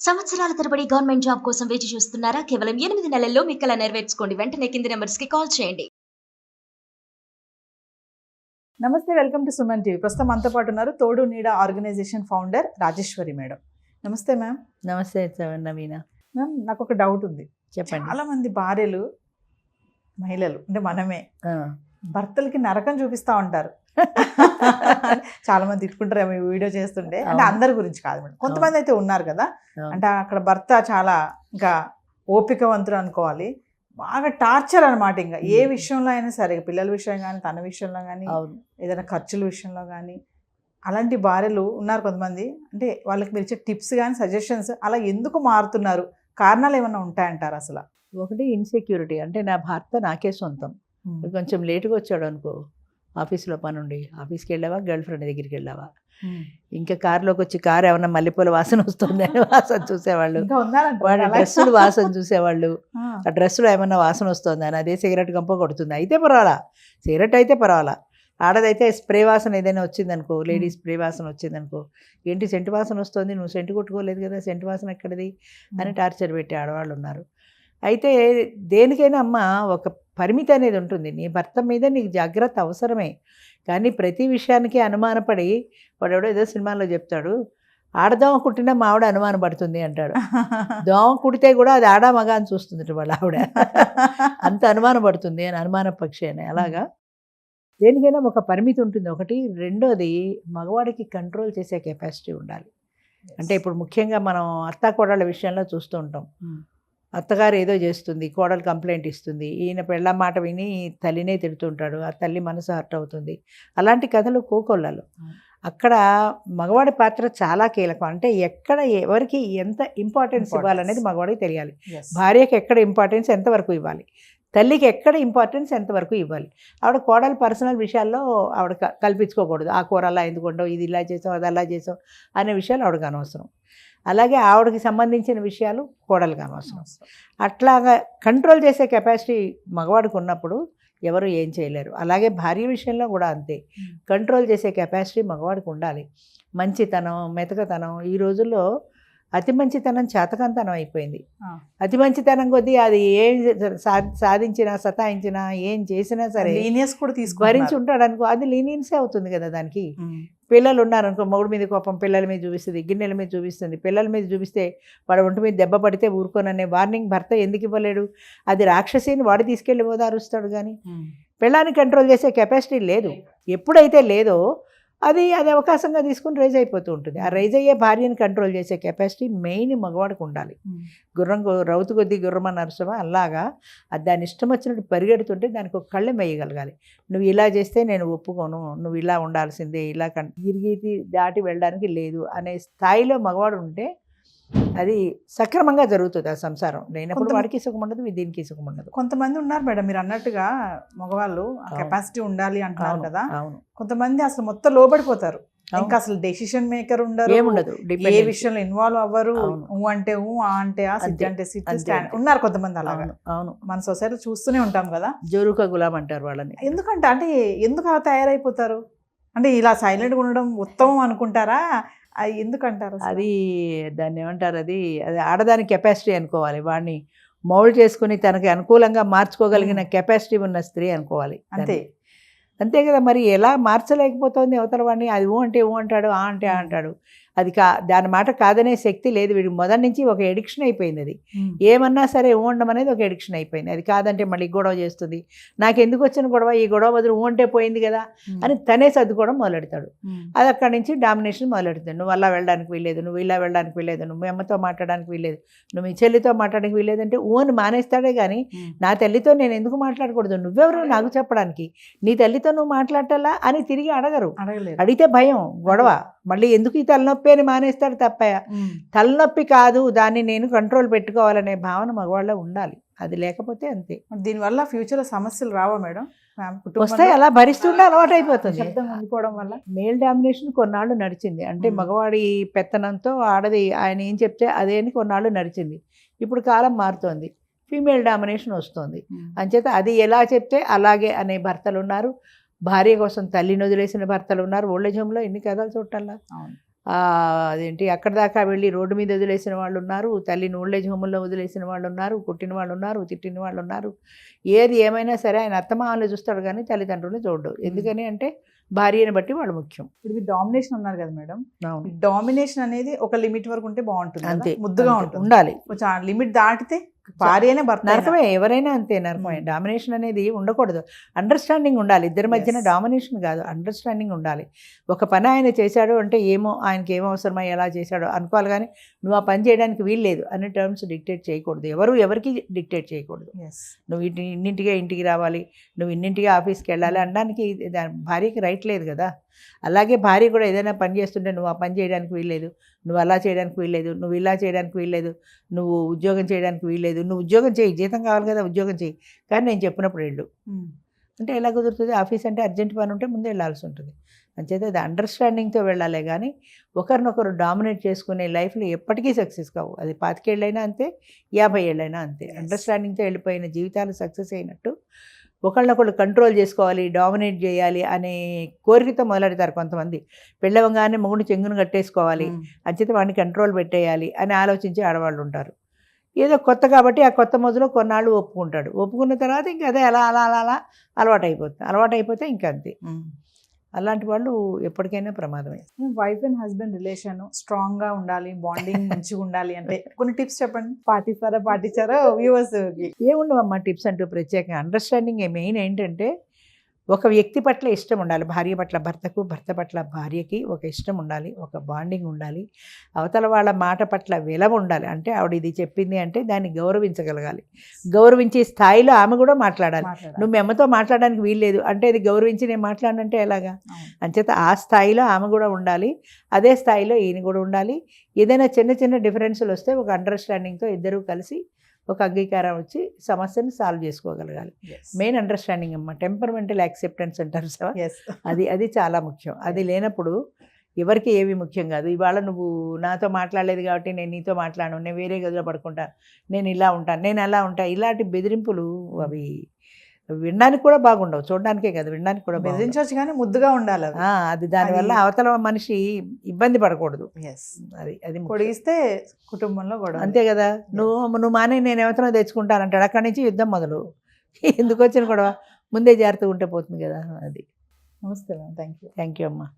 సంవత్సరాల తరబడి government job కోసం వేచి చూస్తున్నారా? కేవలం 8 నెలల్లో మీ కల నెరవేర్చుకోండి. వెంటనే కింది నంబర్స్‌కి కాల్ చేయండి. నమస్తే, వెల్కమ్ టు సుమన్ టీవీ. ప్రస్తుతం మనతో పాటు ఉన్నారు తోడు నీడ ఆర్గనైజేషన్ ఫౌండర్ రాజేశ్వరి మేడం. నమస్తే మ్యామ్. నమస్తే నవీన. మ్యామ్, నాకు ఒక డౌట్ ఉంది. చెప్పండి. చాలా మంది భార్యలు, మహిళలు అంటే మనమే, భర్తలకి నరకం చూపిస్తూ ఉంటారు. చాలా మంది తిట్టుకుంటారు ఈ వీడియో చేస్తుంటే. అంటే అందరి గురించి కాదు మేడం, కొంతమంది అయితే ఉన్నారు కదా, అంటే అక్కడ భర్త చాలా ఇంకా ఓపికవంతుడు అనుకోవాలి, బాగా టార్చర్ అనమాట. ఇంకా ఏ విషయంలో అయినా సరే, పిల్లల విషయం కానీ, తన విషయంలో కానీ, ఏదైనా ఖర్చుల విషయంలో కానీ, అలాంటి భార్యలు ఉన్నారు కొంతమంది. అంటే వాళ్ళకి మీరు ఇచ్చే టిప్స్ కానీ, సజెషన్స్ అలా ఎందుకు మారుతున్నారు, కారణాలు ఏమైనా ఉంటాయంటారు అసలు? ఒకటి ఇన్సెక్యూరిటీ. అంటే నా భర్త నాకే సొంతం, కొంచెం లేటుగా వచ్చాడు అనుకో, ఆఫీస్లో పని ఉండి, ఆఫీస్కి వెళ్ళావా, గర్ల్ ఫ్రెండ్ దగ్గరికి వెళ్ళావా, ఇంకా కారులోకి వచ్చి కారు ఏమన్నా మల్లెపూల వాసన వస్తుంది అని వాసన చూసేవాళ్ళు, వాడి డ్రెస్సులు వాసన చూసేవాళ్ళు, ఆ డ్రెస్సులో ఏమన్నా వాసన వస్తుంది అని, అదే సిగరెట్ గంప కొడుతుంది అయితే పర్వాలా, సిగరెట్ అయితే పర్వాలా, ఆడదైతే స్ప్రే వాసన ఏదైనా వచ్చిందనుకో, లేడీస్ స్ప్రే వాసన వచ్చిందనుకో, ఏంటి సెంటు వాసన వస్తుంది, నువ్వు సెంటు కొట్టుకోలేదు కదా, సెంటు వాసన ఎక్కడిది అని టార్చర్ పెట్టే ఆడవాళ్ళు ఉన్నారు. అయితే దేనికైనా అమ్మ ఒక పరిమితి అనేది ఉంటుంది. నీ భర్త మీద నీకు జాగ్రత్త అవసరమే, కానీ ప్రతి విషయానికి అనుమానపడి, వాడెవడో ఏదో సినిమాలో చెప్తాడు, ఆడదోమ కుట్టినా మా ఆవిడ అనుమాన పడుతుంది అంటాడు. దోమ కుడితే కూడా అది ఆడా మగ అని చూస్తుంది వాళ్ళ ఆవిడ, అంత అనుమాన పడుతుంది అని, అనుమాన పక్షి అని. అలాగా దేనికైనా ఒక పరిమితి ఉంటుంది ఒకటి. రెండోది, మగవాడికి కంట్రోల్ చేసే కెపాసిటీ ఉండాలి. అంటే ఇప్పుడు ముఖ్యంగా మనం అత్త కోడళ్ళ విషయంలో చూస్తూ ఉంటాం. అత్తగారు ఏదో చేస్తుంది, కోడలు కంప్లైంట్ ఇస్తుంది, ఈయన పెళ్ళ మాట విని తల్లినే తిడుతుంటాడు, ఆ తల్లి మనసు హర్ట్ అవుతుంది. అలాంటి కథలు కోకొల్లలు. అక్కడ మగవాడి పాత్ర చాలా కీలకం. అంటే ఎక్కడ ఎవరికి ఎంత ఇంపార్టెన్స్ ఇవ్వాలనేది మగవాడికి తెలియాలి. భార్యకి ఎక్కడ ఇంపార్టెన్స్ ఎంతవరకు ఇవ్వాలి, తల్లికి ఎక్కడ ఇంపార్టెన్స్ ఎంతవరకు ఇవ్వాలి. ఆవిడ కోడలు పర్సనల్ విషయాల్లో ఆవిడ కల్పించుకోకూడదు. ఆ కూర అలా ఎందుకు ఉండవు, ఇది ఇలా చేసావు, అది అలా చేసావు అనే విషయాలు ఆవిడకి అనవసరం. అలాగే ఆవిడకి సంబంధించిన విషయాలు కోడలుగా అనవసరం. అట్లాగా కంట్రోల్ చేసే కెపాసిటీ మగవాడికి ఉన్నప్పుడు ఎవరు ఏం చేయలేరు. అలాగే భార్య విషయంలో కూడా అంతే, కంట్రోల్ చేసే కెపాసిటీ మగవాడికి ఉండాలి. మంచితనం, మెతకతనం, ఈ రోజుల్లో అతి మంచితనం చేతకంతనం అయిపోయింది. అతి మంచితనం కొద్దీ అది ఏం సాధించినా, సతాయించినా, ఏం చేసినా సరే లీనియన్స్ కూడా భరించి ఉంటాడు అనుకో, అది లీనియన్సే అవుతుంది కదా దానికి. పిల్లలు ఉన్నారనుకో, మొగుడు మీద కోపం పిల్లల మీద చూపిస్తుంది, గిన్నెల మీద చూపిస్తుంది. పిల్లల మీద చూపిస్తే వాడు ఒంటి మీద దెబ్బ పడితే ఊరుకోననే వార్నింగ్ భర్త ఎందుకు ఇవ్వలేడు? అది రాక్షసిని వాడు తీసుకెళ్ళి ఓదారుస్తాడు. కానీ పిల్లాన్ని కంట్రోల్ చేసే కెపాసిటీ లేదు. ఎప్పుడైతే లేదో అది అవకాశంగా తీసుకుని రైజ్ అయిపోతూ ఉంటుంది. ఆ రైజ్ అయ్యే భార్యను కంట్రోల్ చేసే కెపాసిటీ మెయిన్ మగవాడికి ఉండాలి. గుర్రం రౌతు కొద్దీ గుర్రమని నరసమా, అలాగా అది దాని ఇష్టం వచ్చినట్టు పరిగెడుతుంటే దానికి ఒక కళ్ళెం వేయగలగాలి. నువ్వు ఇలా చేస్తే నేను ఒప్పుకోను, నువ్వు ఇలా ఉండాల్సిందే, ఇలా తిరిగి దాటి వెళ్ళడానికి లేదు అనే స్థాయిలో మగవాడు ఉంటే అది సక్రమంగా జరుగుతుంది ఆ సంసారం. లేనప్పుడు వాడికి సుఖం ఉండదు, దీనికి సుఖం ఉండదు. కొంతమంది ఉన్నారు మేడం, మీరు అన్నట్టుగా మగవాళ్ళు కెపాసిటీ ఉండాలి అంటున్నారు కదా. అవును, కొంతమంది అసలు మొత్తం లోబడిపోతారు, ఇంకా అసలు డెసిషన్ మేకర్ ఉండరు, ఏముండదు, ఏ విషయంలో ఇన్వాల్వ్ అవ్వరు. అంటే ఆ అంటే ఆ, సిద్ధి అంటే సిద్ధి ఉన్నారు కొంతమంది అలాగా. అవును, మన సొసైటీలో చూస్తూనే ఉంటాం కదా. జోరుక గులాం అంటారు వాళ్ళని. ఎందుకంటే అంటే ఎందుకు అలా తయారైపోతారు? అంటే ఇలా సైలెంట్గా ఉండడం ఉత్తమం అనుకుంటారా? అది ఎందుకంటారు? అది దాన్ని ఏమంటారు, అది ఆడదాని కెపాసిటీ అనుకోవాలి. వాడిని మౌల్డ్ చేసుకుని తనకి అనుకూలంగా మార్చుకోగలిగిన కెపాసిటీ ఉన్న స్త్రీ అనుకోవాలి. అంతే కదా. మరి ఎలా మార్చలేకపోతుంది అవతల వాడిని? అది ఊ అంటే ఊ అంటాడు, ఆ అంటే ఆ అంటాడు. అది దాని మాట కాదనే శక్తి లేదు వీడికి. మొదటి నుంచి ఒక ఎడిక్షన్ అయిపోయింది. అది ఏమన్నా సరే ఊ ఉండడం అనేది ఒక ఎడిక్షన్ అయిపోయింది. అది కాదంటే మళ్ళీ గొడవ చేస్తుంది. నాకు ఎందుకు వచ్చిన గొడవ, ఈ గొడవ బదులు ఊ అంటే పోయింది కదా అని తనే సర్దుకోవడం మొదలెడతాడు. అది అక్కడి నుంచి డామినేషన్ మొదలెడుతుంది. నువ్వు అలా వెళ్ళడానికి వీల్లేదు, నువ్వు ఇలా వెళ్ళడానికి వీల్లేదు, నువ్వు మీ అమ్మతో మాట్లాడడానికి వీల్లేదు, నువ్వు మీ చెల్లితో మాట్లాడడానికి వీల్లేదు అంటే ఊని మానేస్తాడే. కానీ నా తల్లితో నేను ఎందుకు మాట్లాడకూడదు, నువ్వెవరు నాకు చెప్పడానికి, నీ తల్లితో నువ్వు మాట్లాడాలా అని తిరిగి అడగరు. అడిగితే భయం, గొడవ, మళ్ళీ ఎందుకు ఈ తలనొప్పి అని మానేస్తాడు తప్ప తలనొప్పి కాదు, దాన్ని నేను కంట్రోల్ పెట్టుకోవాలనే భావన మగవాళ్ళ ఉండాలి. అది లేకపోతే అంతే. దీనివల్ల ఫ్యూచర్లో సమస్యలు రావా మేడం? వస్తాయి, అలా భరిస్తుంటే అలవాటు అయిపోతుంది. అందుకోవడం వల్ల మేల్ డామినేషన్ కొన్నాళ్ళు నడిచింది. అంటే మగవాడి పెత్తనంతో ఆడది ఆయన ఏం చెప్తే అదే అని కొన్నాళ్ళు నడిచింది. ఇప్పుడు కాలం మారుతోంది, ఫీమేల్ డామినేషన్ వస్తుంది. అంచేత అది ఎలా చెప్తే అలాగే అనే భర్తలు ఉన్నారు, భార్య కోసం తల్లిని వదిలేసిన భర్తలు ఉన్నారు. ఓల్డేజ్ హోమ్లో ఎన్ని కథలు చూడాలా. అదేంటి అక్కడ దాకా వెళ్ళి రోడ్డు మీద వదిలేసిన వాళ్ళు ఉన్నారు, తల్లిని ఓల్డేజ్ హోముల్లో వదిలేసిన వాళ్ళు ఉన్నారు, కొట్టిన వాళ్ళు ఉన్నారు, తిట్టిన వాళ్ళు ఉన్నారు. ఏది ఏమైనా సరే ఆయన అత్తమామలు చూస్తాడు కానీ తల్లిదండ్రులు చూడడు. ఎందుకని అంటే భార్యని బట్టి వాళ్ళు ముఖ్యం. ఇప్పుడు మీరు డామినేషన్ ఉన్నారు కదా మేడం, అవును, డామినేషన్ అనేది ఒక లిమిట్ వరకు ఉంటే బాగుంటుంది కదా? అంతే, ముద్దుగా అంతే, ఉంటుంది. ఉండాలి. కొంచెం లిమిట్ దాటితే భార్యనే భర్త అయినా. నరకమే, ఎవరైనా అంతే నరకమే. డామినేషన్ అనేది ఉండకూడదు. అండర్స్టాండింగ్ ఉండాలి ఇద్దరి మధ్యన. Yes. డామినేషన్ కాదు, అండర్స్టాండింగ్ ఉండాలి. ఒక పని ఆయన చేశాడు అంటే ఏమో ఆయనకి ఏమో అవసరమై ఎలా చేశాడో అనుకోవాలి కానీ నువ్వు ఆ పని చేయడానికి వీల్లేదు అనే టర్మ్స్ డిక్టేట్ చేయకూడదు. ఎవరికి డిక్టేట్ చేయకూడదు. Yes. నువ్వు ఇన్నింటిగా ఇంటికి రావాలి, నువ్వు ఇన్నింటిగా ఆఫీస్కి వెళ్ళాలి అనడానికి భార్యకి రైట్ లేదు కదా. అలాగే భార్య కూడా ఏదైనా పని చేస్తుంటే నువ్వు ఆ పని చేయడానికి వీల్లేదు, నువ్వు అలా చేయడానికి వీల్లేదు, నువ్వు ఇలా చేయడానికి వీల్లేదు, నువ్వు ఉద్యోగం చేయడానికి వీల్లేదు. నువ్వు ఉద్యోగం చేయి, జీతం కావాలి కదా, ఉద్యోగం చేయి, కానీ నేను చెప్పినప్పుడు వెళ్ళు అంటే ఎలా కుదురుతుంది? ఆఫీస్ అంటే అర్జెంట్ పని ఉంటే ముందే వెళ్ళాల్సి ఉంటుంది. అంచేత అది అండర్స్టాండింగ్తో వెళ్ళాలి కానీ ఒకరినొకరు డామినేట్ చేసుకునే లైఫ్లో ఎప్పటికీ సక్సెస్ కావు. అది 25 ఏళ్ళైనా అంతే, 50 ఏళ్ళైనా అంతే. అండర్స్టాండింగ్తో వెళ్ళిపోయిన జీవితాలు సక్సెస్ అయినట్టు. ఒకళ్ళనొకళ్ళు కంట్రోల్ చేసుకోవాలి, డామినేట్ చేయాలి అనే కోరికతో మొదలెడతారు కొంతమంది. పెళ్ళవగానే మొగుడు చెంగును కట్టేసుకోవాలి, అంచేత వాడిని కంట్రోల్ పెట్టేయాలి అని ఆలోచించి ఆడవాళ్ళు ఉంటారు. ఏదో కొత్త కాబట్టి ఆ కొత్త మొదలు కొన్నాళ్ళు ఒప్పుకుంటాడు. ఒప్పుకున్న తర్వాత ఇంకా అదే అలా అలా అలా అలా అలవాటు అయిపోతే ఇంకా అంతే. అలాంటి వాళ్ళు ఎప్పటికైనా ప్రమాదమే. Wife and husband relation strong గా ఉండాలి, బాండింగ్ మంచిగా ఉండాలి అంటే కొన్ని టిప్స్ చెప్పండి. పాటించారా వ్యూవర్స్? ఏముండవమ్మా టిప్స్ అంటూ ప్రత్యేకంగా. అండర్స్టాండింగ్ మెయిన్ ఏంటంటే ఒక వ్యక్తి పట్ల ఇష్టం ఉండాలి. భార్య పట్ల భర్తకు, భర్త పట్ల భార్యకి ఒక ఇష్టం ఉండాలి, ఒక బాండింగ్ ఉండాలి. అవతల వాళ్ళ మాట పట్ల విలువ ఉండాలి. అంటే ఆవిడ ఇది చెప్పింది అంటే దాన్ని గౌరవించగలగాలి. గౌరవించే స్థాయిలో ఆమె కూడా మాట్లాడాలి. నువ్వు మీ అమ్మతో మాట్లాడడానికి వీల్లేదు అంటే అది గౌరవించి నేను మాట్లాడనంటే ఎలాగా? అంచేత ఆ స్థాయిలో ఆమె కూడా ఉండాలి, అదే స్థాయిలో ఈయన కూడా ఉండాలి. ఏదైనా చిన్న చిన్న డిఫరెన్సులు వస్తే ఒక అండర్స్టాండింగ్తో ఇద్దరూ కలిసి ఒక అంగీకారం వచ్చి సమస్యను సాల్వ్ చేసుకోగలగాలి. మెయిన్ అండర్స్టాండింగ్ అమ్మ. టెంపర్మెంటల్ యాక్సెప్టెన్స్ అంటారు సార్, అది చాలా ముఖ్యం. అది లేనప్పుడు ఎవరికి ఏవి ముఖ్యం కాదు. ఇవాళ నువ్వు నాతో మాట్లాడలేదు కాబట్టి నేను నీతో మాట్లాడను, నేను వేరే గదిలో పడుకుంటాను, నేను ఇలా ఉంటాను, నేను అలా ఉంటాను, ఇలాంటి బెదిరింపులు అవి వినడానికి కూడా బాగుండవు, చూడడానికే కదా వినడానికి కూడా బెదిరించవచ్చు కానీ ముద్దుగా ఉండాలి. అది దానివల్ల అవతల మనిషి ఇబ్బంది పడకూడదు. అది పొడిగిస్తే కుటుంబంలో కూడా అంతే కదా. నువ్వు మానే నేను ఎవరితో తెచ్చుకుంటానంటాడు, అక్కడి నుంచి యుద్ధం మొదలు. ఎందుకు వచ్చిన గొడవ? ముందే జాగ్రత్తగా ఉంటే పోతుంది కదా. అది. నమస్తే మ్యామ్, థ్యాంక్ యూ అమ్మా.